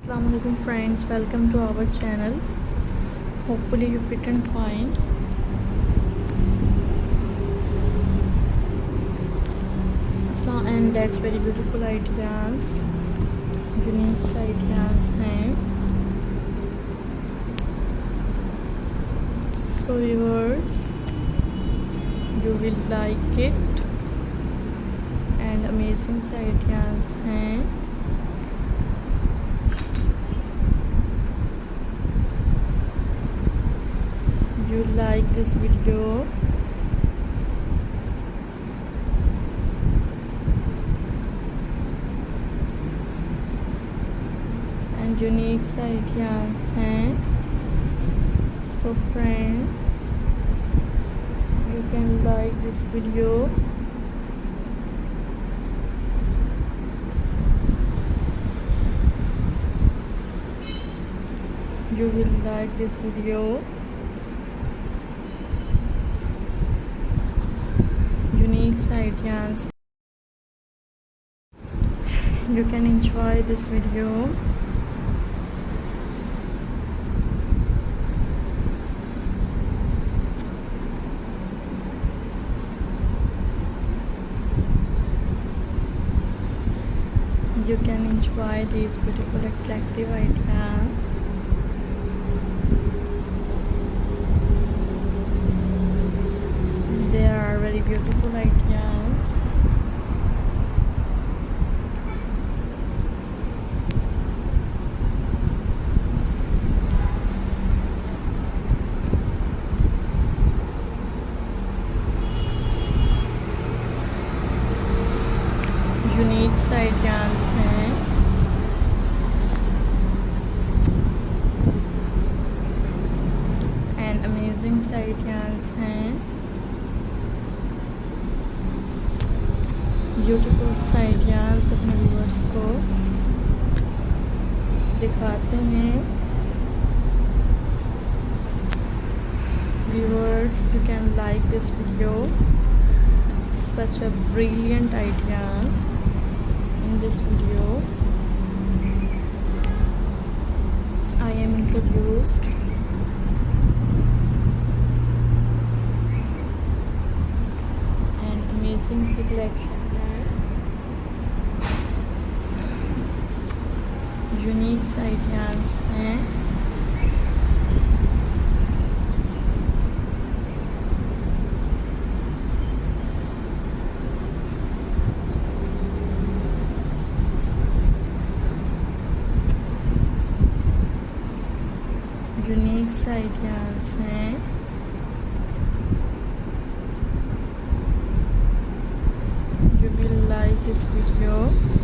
Assalamualaikum friends, welcome to our channel. Hopefully you fit and fine. And that's very beautiful ideas, unique ideas हैं. So viewers, you will like it and amazing ideas हैं. You like this video, and unique ideas हैं. So friends, you can like this video, you will like this video, unique ideas. You can enjoy this video. You can enjoy these beautiful attractive ideas. They are very beautiful ideas. Unique ideas हैं. And amazing ideas हैं. Beautiful ideas अपने viewers को दिखाते हैं. Viewers, you can like this video. Such a brilliant ideas in this video. I am introduced. An amazing selection है. Unique ideas हैं. Unique ideas हैं. You will like this video.